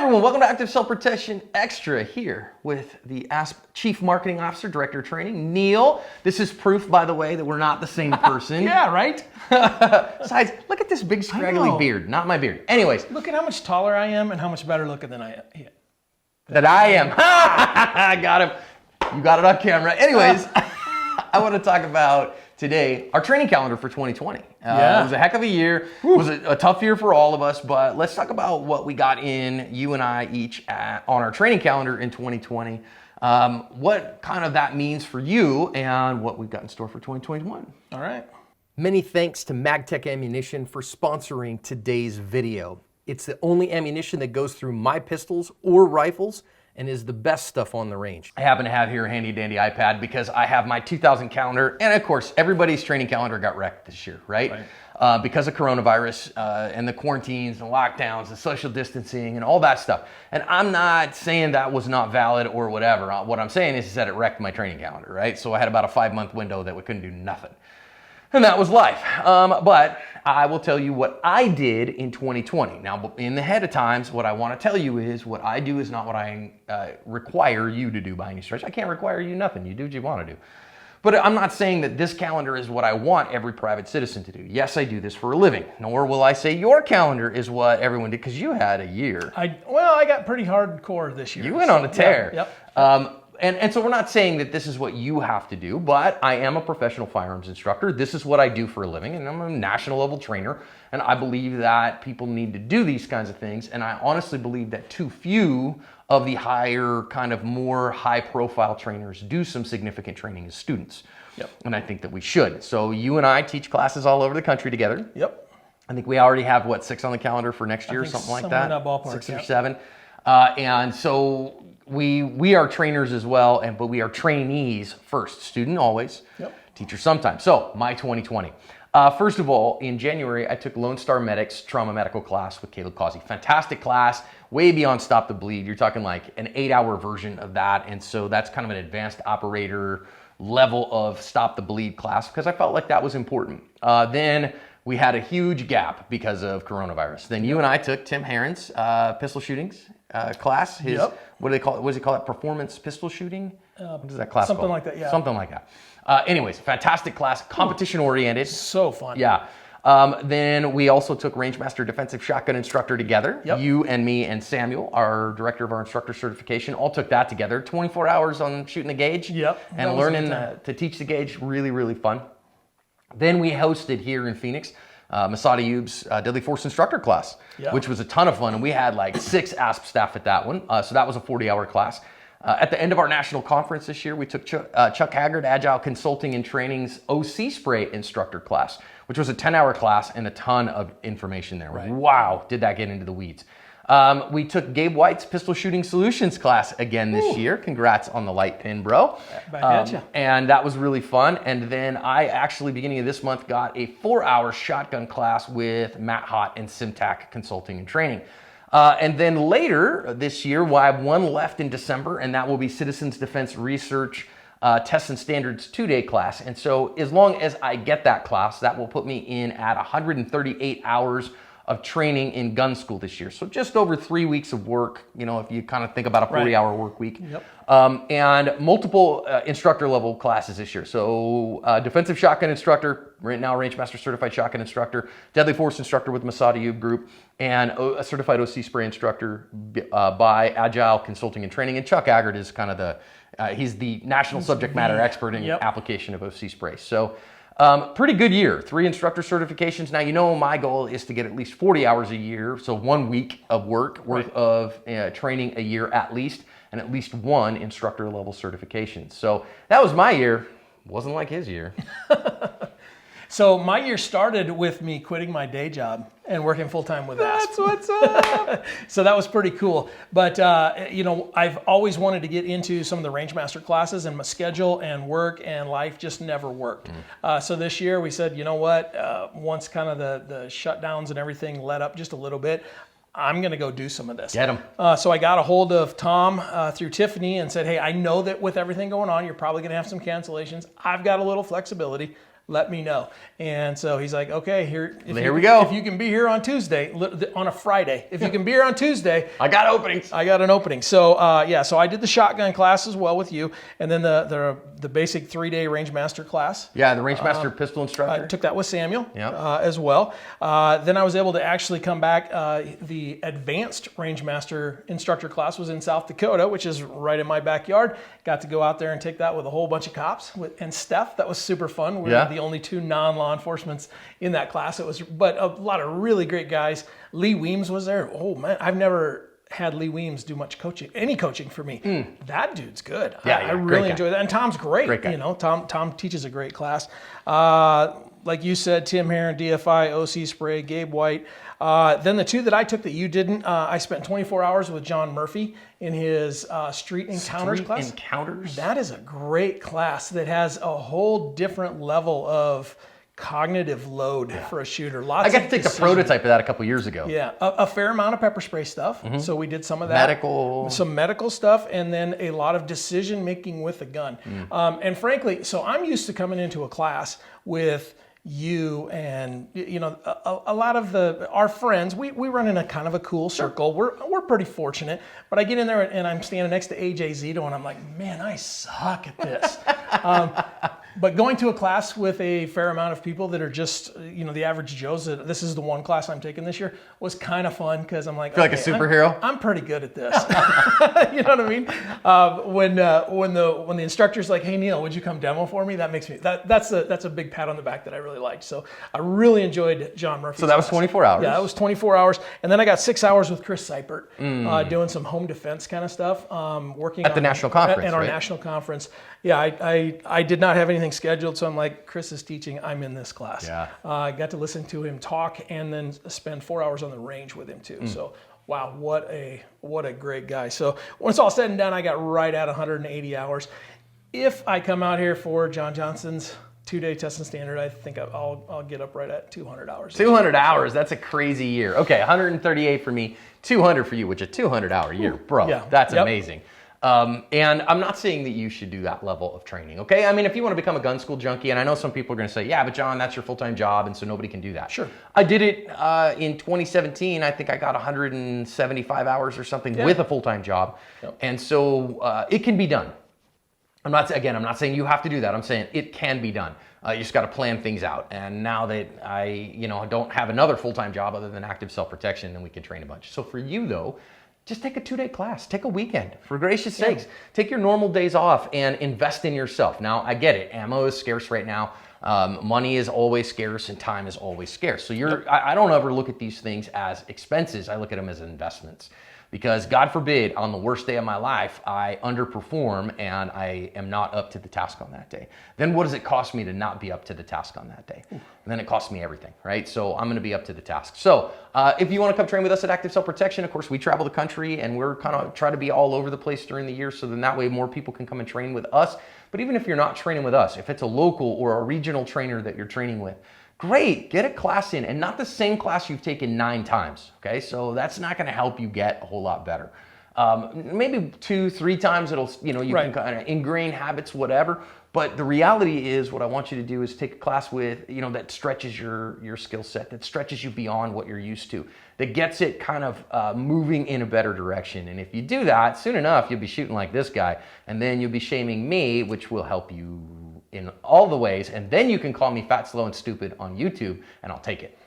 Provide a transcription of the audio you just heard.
everyone, welcome to Active Self-Protection Extra here with the ASP Chief Marketing Officer, Director of Training, Neil. This is proof, by the way, that we're not the same person. Yeah, right? Besides, look at this big scraggly beard, not my beard. Anyways. Look at how much taller I am and how much better looking than I am. Yeah. That I am. I got him. You got it on camera. Anyways, I want to talk about today our training calendar for 2020. It was a heck of a year. It was a tough year for all of us, but let's talk about what we got in, you and I each, on our training calendar in 2020. What kind of that means for you and what we've got in store for 2021. All right. Many thanks to MagTech Ammunition for sponsoring today's video. It's the only ammunition that goes through my pistols or rifles and is the best stuff on the range. I happen to have here a handy dandy iPad because I have my 2000 calendar, and of course everybody's training calendar got wrecked this year, right? Because of coronavirus and the quarantines and lockdowns and social distancing and all that stuff. And I'm not saying that was not valid or whatever. What I'm saying is that it wrecked my training calendar, right? So I had about a 5-month window that we couldn't do nothing. And that was life. But I will tell you what I did in 2020. Now, in the head of times, what I want to tell you is what I do is not what I require you to do by any stretch. I can't require you nothing. You do what you want to do. But I'm not saying that this calendar is what I want every private citizen to do. Yes, I do this for a living. Nor will I say your calendar is what everyone did, because you had a year. I got pretty hardcore this year. You went on a tear. Yep. And so we're not saying that this is what you have to do, but I am a professional firearms instructor. This is what I do for a living, and I'm a national level trainer. And I believe that people need to do these kinds of things. And I honestly believe that too few of the higher, kind of more high profile trainers do some significant training as students. Yep. And I think that we should. So you and I teach classes all over the country together. Yep. I think we already have, 6 on the calendar for next year, something like that? In that ballpark, 6 or 7. And so we are trainers as well, but we are trainees first. Student always, teacher sometimes. So my 2020. First of all, in January, I took Lone Star Medic's trauma medical class with Caleb Causey. Fantastic class, way beyond Stop the Bleed. You're talking like an 8-hour version of that. And so that's kind of an advanced operator level of Stop the Bleed class because I felt like that was important. Then we had a huge gap because of coronavirus. Then you and I took Tim Herron's pistol shootings class. His what do they call it? What does he call it? Performance pistol shooting? What is that class something called? Like that, yeah. Something like that. Anyways, fantastic class, competition oriented. So fun. Yeah. Then we also took Rangemaster Defensive Shotgun Instructor together. You and me and Samuel, our director of our instructor certification, all took that together. 24 hours on shooting the gauge. And learning to teach the gauge. Really, really fun. Then we hosted here in Phoenix, Masada Yube's Deadly Force Instructor class, which was a ton of fun. And we had like 6 ASP staff at that one. So that was a 40-hour class. At the end of our national conference this year, we took Chuck Haggard, Agile Consulting and Training's OC Spray Instructor class, which was a 10-hour class and a ton of information there. Wow, did that get into the weeds. We took Gabe White's Pistol Shooting Solutions class again this year. Congrats on the light pin, bro. And that was really fun. And then I actually, beginning of this month, got a 4-hour shotgun class with Matt Hott and Simtac Consulting and Training. And then later this year, we'll have one left in December, and that will be Citizens Defense Research Tests and Standards 2-day class. And so as long as I get that class, that will put me in at 138 hours of training in gun school this year. So just over 3 weeks of work, if you kind of think about a 40-hour work week. And multiple instructor level classes this year. So defensive shotgun instructor, right now Rangemaster certified shotgun instructor, deadly force instructor with Masada Yube Group, and a certified OC spray instructor by Agile Consulting and Training. And Chuck Haggard is kind of he's the national subject matter expert in application of OC spray. So pretty good year. 3 instructor certifications. Now, my goal is to get at least 40 hours a year. So 1 week of work worth of training a year at least, and at least 1 instructor level certification. So that was my year. Wasn't like his year. So my year started with me quitting my day job and working full-time with ASP. That's what's up. So that was pretty cool. But, I've always wanted to get into some of the Rangemaster classes, and my schedule and work and life just never worked. So this year we said, you know what, once kind of the shutdowns and everything let up just a little bit, I'm going to go do some of this. Get him. So I got a hold of Tom through Tiffany and said, hey, I know that with everything going on, you're probably going to have some cancellations. I've got a little flexibility. let me know. And so he's like, okay, here we go. If you can be here on Tuesday, on a Friday, if you can be here on Tuesday, I got openings. I got an opening. So so I did the shotgun class as well with you, and then the basic 3-day range master class. Yeah, the range master pistol instructor. I took that with Samuel Yep. As well. Then I was able to actually come back. The advanced range master instructor class was in South Dakota, which is right in my backyard. Got to go out there and take that with a whole bunch of cops and Steph. That was super fun. We were the only 2 non-law enforcements in that class. But a lot of really great guys. Lee Weems was there. Oh man, I've never had Lee Weems do much coaching, any coaching for me. That dude's good. I really enjoy that. And Tom's great. Great guy. You know, Tom teaches a great class. Like you said, Tim Heron, DFI, OC Spray, Gabe White. Then the 2 that I took that you didn't, I spent 24 hours with John Murphy in his Street Encounters class. Street Encounters? That is a great class that has a whole different level of cognitive load for a shooter. I got to take the prototype of that a couple years ago. Yeah, a fair amount of pepper spray stuff. So we did some of that. Some medical stuff, and then a lot of decision making with a gun. And frankly, so I'm used to coming into a class with you and a lot of our friends. We run in a kind of a cool circle. We're pretty fortunate, but I get in there and I'm standing next to AJ Zito and I'm like, man, I suck at this. But going to a class with a fair amount of people that are just, the average Joes, this is the one class I'm taking this year, was kind of fun because I'm like, feel like a superhero? I'm pretty good at this. You know what I mean? When the instructor's like, hey Neil, would you come demo for me? That makes me, that's a big pat on the back that I really liked. So I really enjoyed John Murphy's So that was class. 24 hours? Yeah, that was 24 hours. And then I got 6 hours with Chris Seipert, doing some home defense kind of stuff, working at the national conference, at our national conference. Yeah, I did not have anything scheduled, so I'm like, Chris is teaching, I'm in this class. Yeah. I got to listen to him talk and then spend 4 hours on the range with him too. So wow, what a great guy. So when it's all said and done, I got right at 180 hours. If I come out here for John Johnson's 2-day test and standard, I think I'll get up right at 200 hours. 200 hours, that's a crazy year. Okay, 138 for me, 200 for you, which is a 200-hour year. Bro, yeah. That's amazing. And I'm not saying that you should do that level of training, okay? I mean, if you want to become a gun school junkie, and I know some people are going to say, yeah, but John, that's your full-time job, and so nobody can do that. Sure. I did it in 2017. I think I got 175 hours or something with a full-time job. Yep. And so it can be done. I'm not saying you have to do that. I'm saying it can be done. You just got to plan things out. And now that I, don't have another full-time job other than active self-protection, then we can train a bunch. So for you though, just take a 2-day class, take a weekend, for gracious sakes. Take your normal days off and invest in yourself. Now, I get it, ammo is scarce right now. Money is always scarce and time is always scarce. So I don't ever look at these things as expenses, I look at them as investments. Because God forbid, on the worst day of my life, I underperform and I am not up to the task on that day. Then what does it cost me to not be up to the task on that day? And then it costs me everything, right? So I'm gonna be up to the task. So if you wanna come train with us at Active Self-Protection, of course, we travel the country and we're kind of try to be all over the place during the year, so then that way more people can come and train with us. But even if you're not training with us, if it's a local or a regional trainer that you're training with, great, get a class in, and not the same class you've taken 9 times, okay? So that's not gonna help you get a whole lot better. Maybe 2-3 times it'll, you can kind of ingrain habits, whatever. But the reality is what I want you to do is take a class with, that stretches your skill set, that stretches you beyond what you're used to, that gets it kind of moving in a better direction. And if you do that, soon enough, you'll be shooting like this guy, and then you'll be shaming me, which will help you in all the ways, and then you can call me fat, slow, and stupid on YouTube, and I'll take it.